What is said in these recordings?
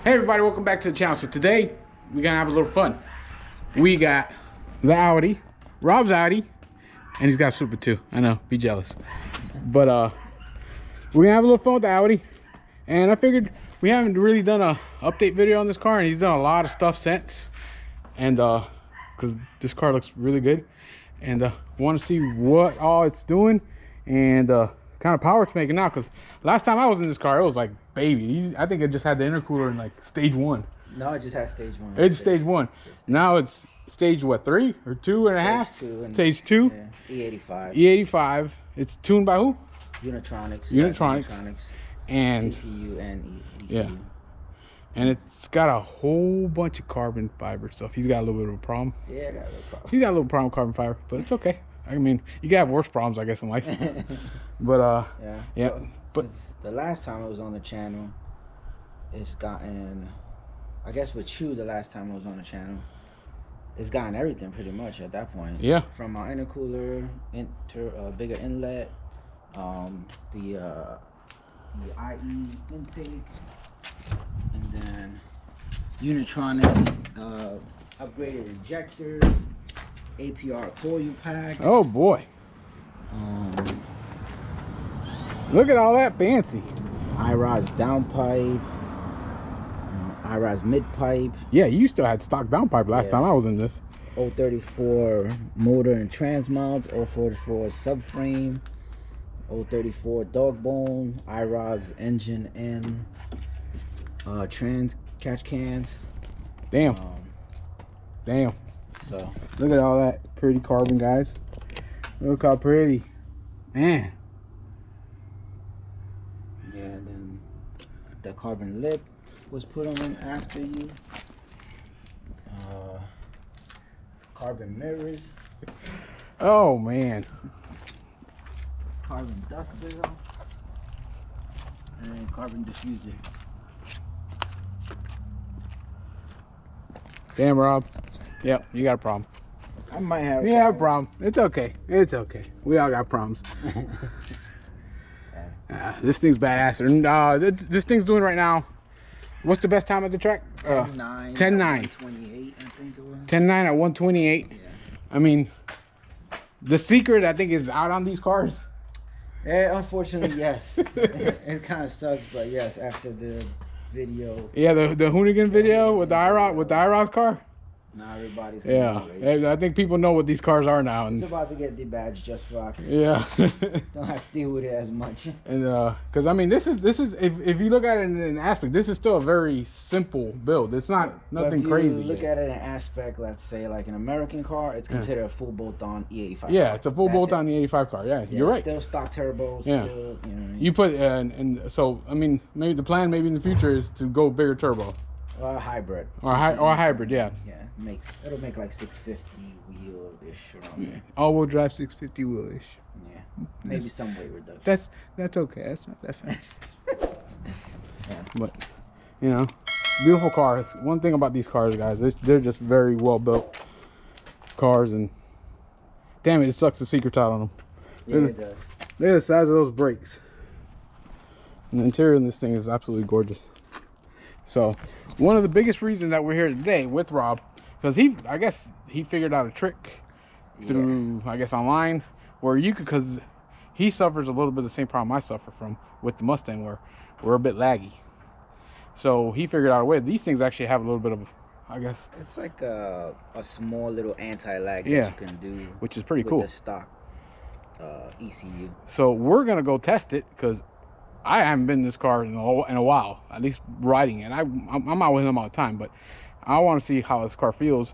Hey everybody, welcome back to the channel. So today we're gonna have a little fun. We got the Audi, Rob's Audi, and he's got a Super too. I know, be jealous. But we're gonna have a little fun with the Audi. And I figured we haven't really done a update video on this car, and he's done a lot of stuff since. And because this car looks really good, and want to see what all it's doing and kind of power it's making now. Because last time I was in this car, it was like baby. I think it just had the intercooler in like stage 1. No, it just has stage 1. It's stage 1. Now it's stage what, 3 or 2.5? Stage 2. Yeah. E85. E85. It's tuned by who? Unitronics. Unitronics. And TCU and ECU. Yeah. And it's got a whole bunch of carbon fiber stuff. He's got a little bit of a problem. Yeah, I got a little problem. He's got a little problem with carbon fiber, but it's okay. I mean, you can have worse problems, I guess, in life. But yeah. But since the last time I was on the channel, it's gotten, I guess with you, the last time I was on the channel, it's gotten everything pretty much at that point. Yeah. From our intercooler, bigger inlet, the IE intake, and then Unitronics upgraded injectors, APR coil packs. oh boy, look at all that fancy. Iroz downpipe, Iroz midpipe. Yeah, you still had stock downpipe last time I was in this. 034 motor and trans mounts, 044 subframe, 034 dog bone, Iroz engine and trans catch cans. Damn. Damn. So look at all that pretty carbon, guys. Look how pretty. Man. yeah, and then the carbon lip was put on after you. Carbon mirrors. Oh man. Carbon duct bill. And carbon diffuser. Damn, Rob. Yep, you got a problem. I might have. You have a problem. It's okay. It's okay. We all got problems. This thing's badass. And this thing's doing right now. What's the best time at the track? 10.9. 10.9. 28, I think it was. 10.9 at 128. Yeah. I mean, the secret I think is out on these cars. Yeah, unfortunately, yes. It kind of sucks, but yes, after the video. Yeah, the Hoonigan video with the Iroz car. Now everybody's. Yeah, I think people know what these cars are now, and it's about to get debadged just for our. Yeah. Don't have to deal with it as much. And because I mean, this is if you look at it in an aspect, this is still a very simple build. It's not nothing crazy. If you look at it in an aspect, let's say like an American car, it's considered a full bolt-on E85. Yeah, car. It's a full bolt-on E85 car. Yeah, you're right. Still stock turbos. Yeah. Still, you know. You put and so I mean, maybe the plan maybe in the future is to go bigger turbo. Or a hybrid. Or a hybrid, yeah. Yeah, it'll make like 650 wheel-ish around there. All-wheel drive 650 wheel-ish. Yeah, maybe some weight reduction. That's okay. That's not that fast. Yeah. But you know, beautiful cars. One thing about these cars, guys, they're just very well built cars, and damn it sucks the secret's out on them. Yeah, it does. Look at the size of those brakes. And the interior in this thing is absolutely gorgeous. So one of the biggest reasons that we're here today with Rob, because I guess he figured out a trick through, I guess, online, where you could, because he suffers a little bit of the same problem I suffer from with the Mustang, where we're a bit laggy. So he figured out a way. These things actually have a little bit of, I guess, it's like a small little anti-lag that you can do, which is pretty with cool. The stock ECU. So we're gonna go test it, because I haven't been in this car in a while, at least riding it. I'm out with him all the time, but I want to see how this car feels,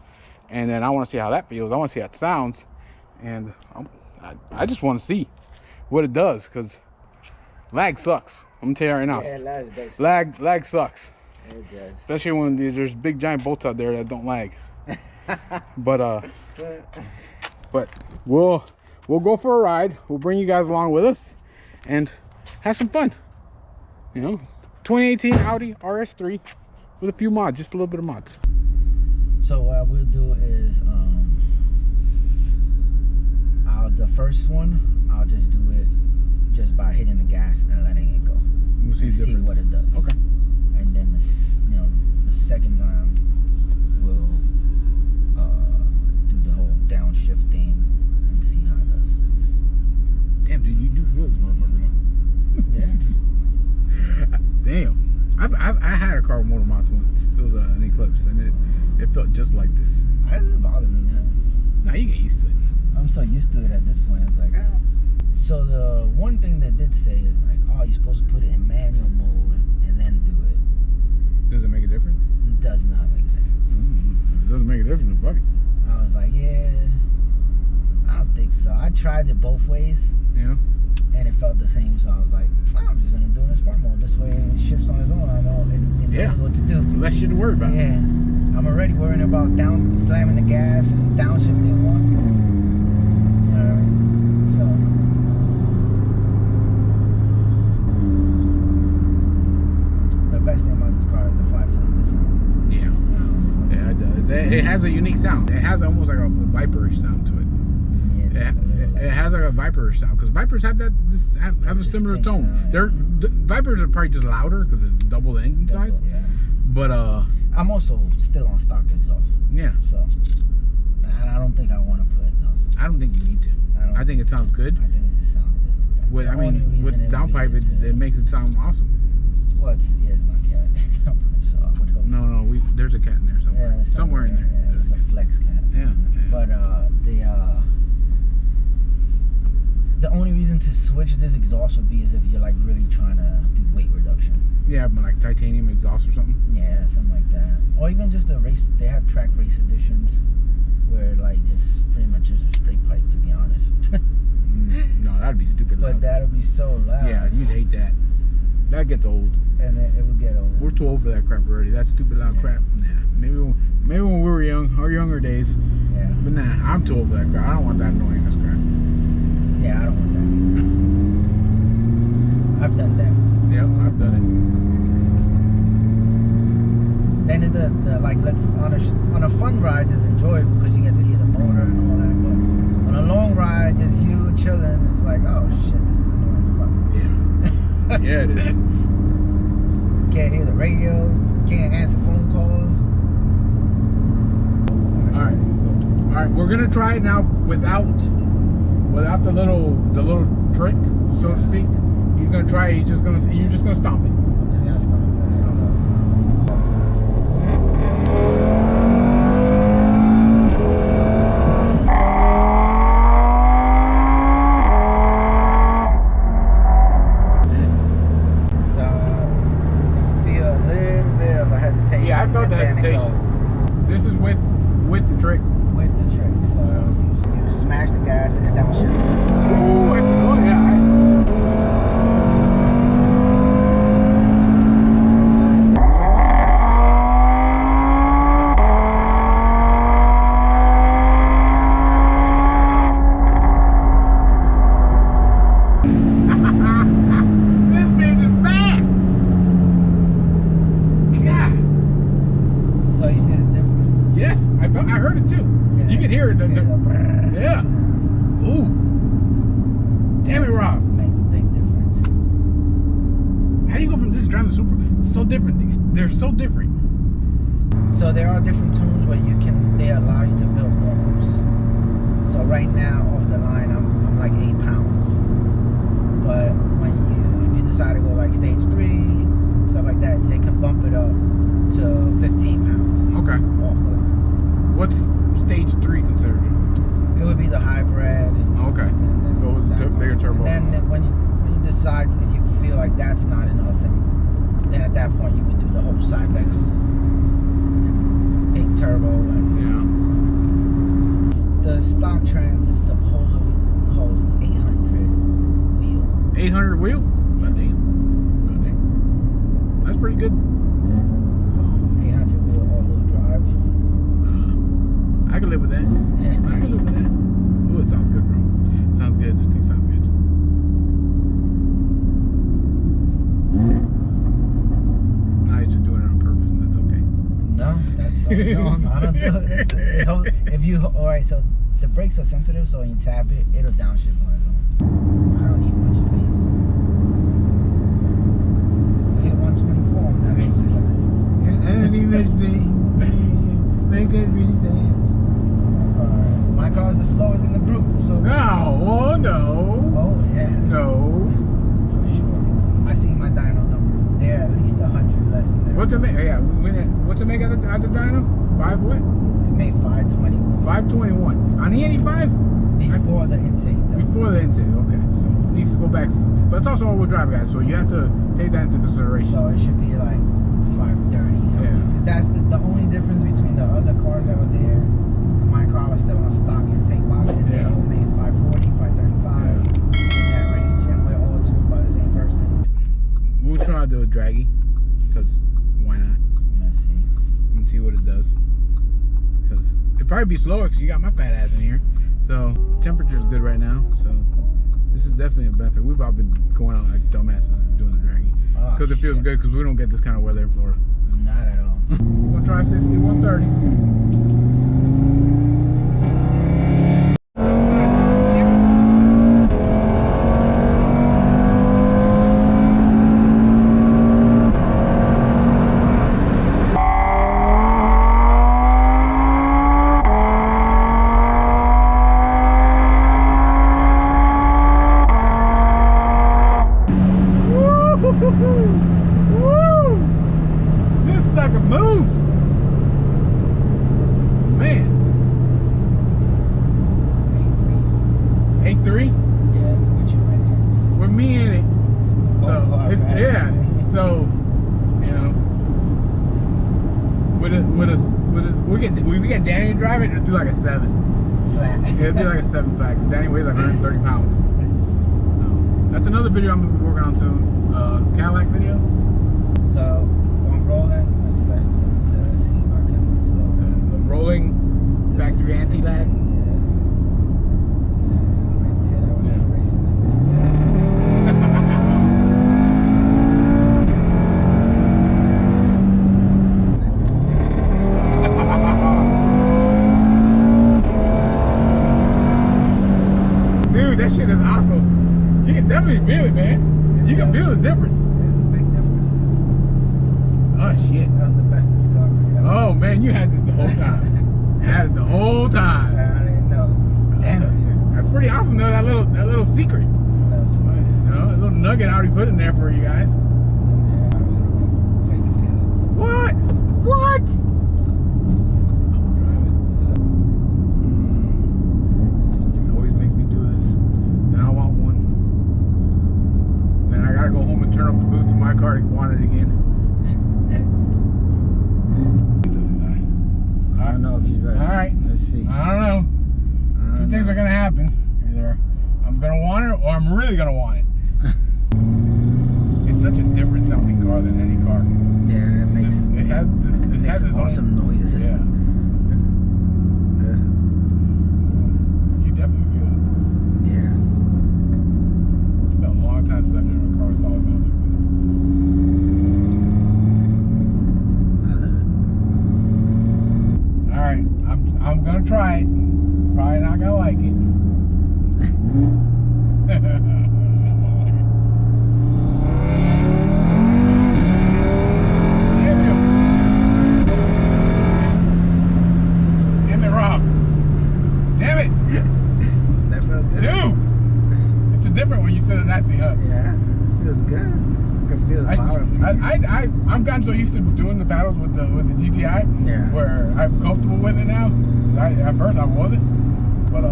and then I want to see how that feels. I want to see how it sounds, and I just want to see what it does, because lag sucks. I'm gonna tell you right now. Yeah, lag sucks. It does. Especially when there's big giant bolts out there that don't lag. But we'll go for a ride. We'll bring you guys along with us, and have some fun. You know, 2018 Audi RS3 with a few mods, just a little bit of mods. So what we'll do is the first one I'll just do it just by hitting the gas and letting it go. We'll see what it does. Okay. And then I had a car with motor mods once. It was an Eclipse, and it felt just like this. It doesn't bother me now. Nah, you get used to it. I'm so used to it at this point. It's like, ah. So the one thing they did say is like, oh, you're supposed to put it in manual mode and then do it. Does it make a difference? It does not make a difference. If it doesn't make a difference, fuck it. I was like, yeah, I don't think so. I tried it both ways. Yeah. And it felt the same, so I was like, I'm just gonna do it in sport mode. This way it shifts on its own. I know it knows what to do. So less shit to worry about. Yeah. I'm already worrying about down slamming the gas and downshifting once. Alright. So the best thing about this car is the 5-cylinder sound. It just sounds so yeah, it does. It has a unique sound. It has almost like a viperish sound to it. It has like a viperish sound, because Vipers have have a similar tone. The Vipers are probably just louder because it's double the engine size. Yeah. But I'm also still on stock exhaust. Yeah. So I don't think I want to put exhaust. I don't think you need to. I think it sounds good. I think it just sounds good like that. With with downpipe, it makes it sound awesome. Well, it's not cat. So I would hope. No, there's a cat in there somewhere. Yeah, somewhere in there. Yeah, there's a flex cat. Yeah. But the only reason to switch this exhaust would be is if you're like really trying to do weight reduction. Yeah, but like titanium exhaust or something. Yeah, something like that. Or even just a race. They have track race editions where like just pretty much just a straight pipe, to be honest. No, that'd be stupid loud. But that'd be so loud. Yeah, you'd hate that. That gets old. And then it would get old. We're too old for that crap already. That stupid loud crap. Nah, maybe when we were young, our younger days. Yeah. But nah, I'm too old for that crap. I don't want that annoying ass crap. Yeah, I don't want that either. I've done that. Yep, I've done it. Then the like, let's on a fun ride, just enjoyable because you get to hear the motor and all that. But on a long ride, just you chilling, it's like, oh shit, this is annoying as fuck. Yeah. Yeah, it is. Can't hear the radio, can't answer phone calls. All right, we're gonna try it now without the little trick, so to speak. He's gonna try it. You're just gonna stomp it. You're gonna stomp it. So you can feel a little bit of a hesitation. Yeah, I felt the hesitation. This is with the trick. With the trick. So you smash the gas and downshift. Oh yeah. This bitch is bad. God. So you see the difference? Yes, I heard it too. Yeah. You can hear it. Yeah. Ooh. Damn it, Rob. Makes a big difference. How do you go from this driving to Super? It's so different. They're so different. So there are different tunes where they allow you to build more boost. So right now off the line I'm like 8 pounds. But if you decide to go like stage 3, stuff like that, they can bump it up to 15 pounds. Okay. Off the line. What's stage 3 considered? It would be the hybrid. Okay. Go with the bigger turbo. And then when you decide if you feel like that's not enough, and then at that point you would do the whole Cyvex and big turbo. And the stock Trans supposedly holds 800 wheel. 800 wheel? God damn. That's pretty good. 800 wheel all-wheel drive. I can live with that. Yeah. I can live with that. Ooh, it sounds good, bro. Sounds good. This thing sounds good. Nah, he's just doing it on purpose, and that's okay. No, no, I don't do it. Alright, so the brakes are sensitive, so when you tap it, it'll downshift on its own. I don't need much space. We hit 124 on that. Make it really fast. My car is the slowest in the group, so. No, oh no. Oh yeah. No. For sure. I see my dyno numbers they're at least 100 less than that. What's it make? Yeah, what's it make at the dyno? 5 what? It made 521. 521. On the 85? Before the intake, though. Before the intake, okay. So it needs to go back. But it's also all-wheel drive, guys, so you have to take that into consideration. So it should be like 530 something. Because that's the only difference between the other cars that were there. My car was still on stock intake box, and they all made 540, 535 in that range, and we're all tuned by the same person. We'll try to do a Draggy, because why not? Let's see. And see what it does. Because it'd probably be slower because you got my fat ass in here. So temperature's good right now. So this is definitely a benefit. We've all been going out like dumbasses doing the Draggy. Because it feels good because we don't get this kind of weather in Florida. Not at all. We're going to try 60, 130. We get Danny to drive it, it'll do like a 7. Flat. Yeah, it'll do like a 7 flat. Danny weighs like 130 pounds. So, that's another video I'm gonna be working on soon. Cadillac video. So I'm rolling. Let's see if I can slow. The rolling Factory Antilag. Yeah. Right there, that would be racing it. That shit is awesome. You can definitely feel it, man. You can feel the difference. There's a big difference. Oh shit. That was the best discovery ever. Oh man, you had this the whole time. You had it the whole time. I didn't know. Damn. That's pretty awesome though, that little secret. You know, a little nugget I already put in there for you guys. Yeah, a little bit. If I can feel it. What? What? Go home and turn up the boost in my car to want it again. He doesn't die. I don't know if he's ready. Alright. Let's see. I don't know. Two things are gonna happen. Either I'm gonna want it or I'm really gonna want it. It's such a different sounding car than any car. Yeah, it has its awesome noises. Yeah. You definitely feel it. Yeah. It's been a long time since I've driven a car with solid mounts like this. I love it. Alright, I'm gonna try it. Probably not gonna like it. Damn it, Rob. Damn it. That felt good. Dude! It's a different when you sit in that seat, huh? Yeah, it feels good. I can feel the power. I've gotten so used to doing the paddles with the GTI, yeah, where I'm comfortable with it now. At first I wasn't, but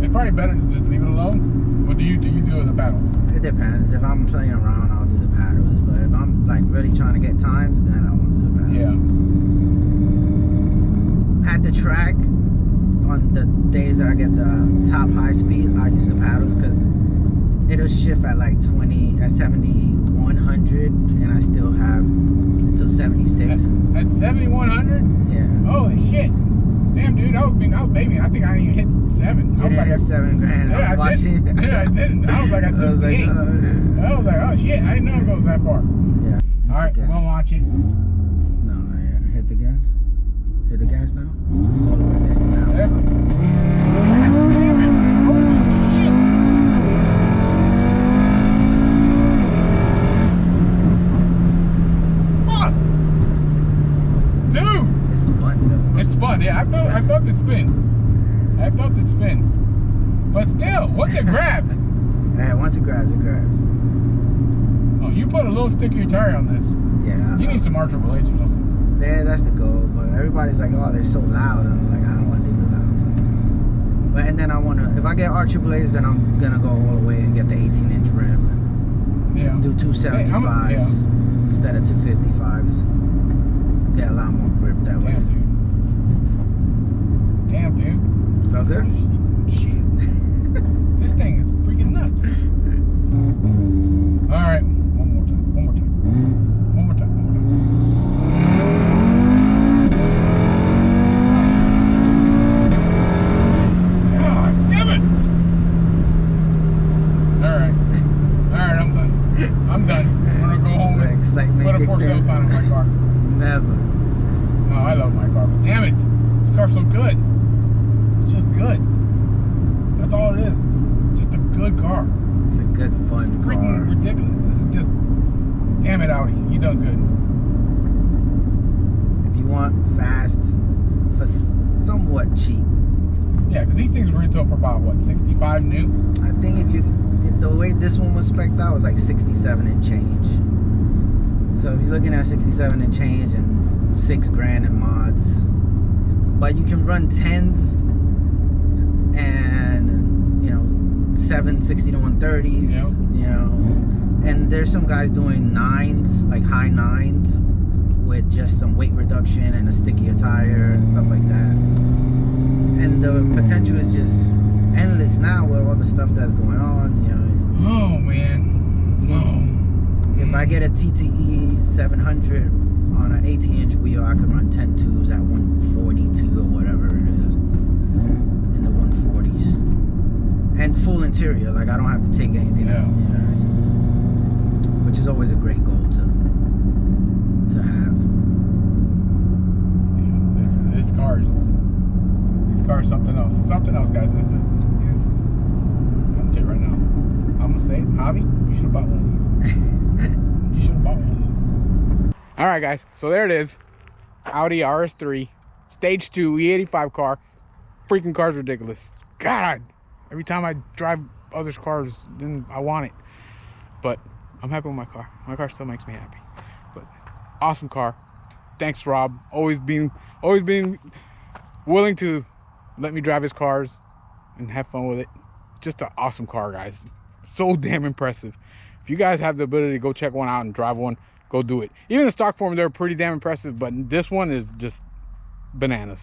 it's probably better to just leave it alone. What do you do the paddles? It depends. If I'm playing around, I'll do the paddles. But if I'm like really trying to get times, then I won't do the paddles. Yeah. At the track, on the days that I get the top high speed, I use the paddles because it'll shift at like 7,100, and I still have till 76. At 7,100? Yeah. Holy shit! Damn, dude, I was baby. I think I didn't even hit 7. I was like at $7,000. Yeah, I was watching. Yeah, I didn't. I was like at 68. I was like, oh shit! I didn't know it goes that far. Yeah. All right, we're gonna watch it. No, yeah. Hit the gas. Hit the gas now. All the way there. Now. Yep. God damn it! Holy shit! Fuck! Dude! It's spun though. It spun. Yeah, I felt it spin. I felt it spin. But still, once it grabbed. Yeah, once it grabs, it grabs. Oh You put a little stickier tire on this. Yeah. You need some R888 or something. There, that's the goal. But everybody's like, oh, they're so loud. And I'm like, I don't want to deal with loud. So. But and then I want to, if I get R888s, then I'm gonna go all the way and get the 18-inch rim. Yeah. Do 275s instead of 255s. Get a lot more grip that way. Damn, dude. Felt good? Shit. This thing is freaking nuts. All right, one more time. God damn it! All right, I'm done. I'm done. I'm gonna go home and put a for sale sign on my car. Never. No, I love my car, but damn it, this car's so good. It's just good. That's all it is. Just a good car. It's a good, fun It's freaking car. ridiculous. This is just, damn it, Audi, you done good. If you want fast for somewhat cheap. Yeah, because these things were retail for about what, 65 new? I think if the way this one was spec'd out was like 67 and change. So if you're looking at 67 and change and $6 grand in mods, but you can run 10s and 760 to 130s, Yep. and there's some guys doing 9s, like high 9s, with just some weight reduction and a stickier tire and stuff like that. And the potential is just endless now with all the stuff that's going on. Oh, man. If I get a TTE 700 on an 18-inch wheel, I can run 10 tubes at 142 or whatever it is, in the 140s, and full interior. Like I don't have to take anything out, which is always a great goal to have. Yeah, this car is something else. Something else, guys. I'm gonna tell you right now. I'm gonna say it, Javi, you should have bought one of these. You should have bought one of these. All right, guys. So there it is. Audi RS3, Stage 2 E85 car. Freaking car's ridiculous. God, every time I drive others' cars, then I want it. But I'm happy with my car. My car still makes me happy. But awesome car. Thanks, Rob. Always being willing to let me drive his cars and have fun with it. Just an awesome car, guys. So damn impressive. If you guys have the ability to go check one out and drive one, go do it. Even the stock form, they're pretty damn impressive, but this one is just bananas.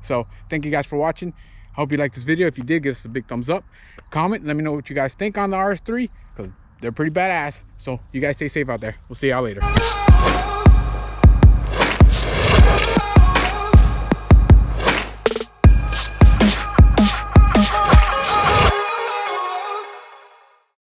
So thank you guys for watching. I hope you liked this video. If you did, give us a big thumbs up, comment, and let me know what you guys think on the RS3, because they're pretty badass. So you guys stay safe out there. We'll see y'all later.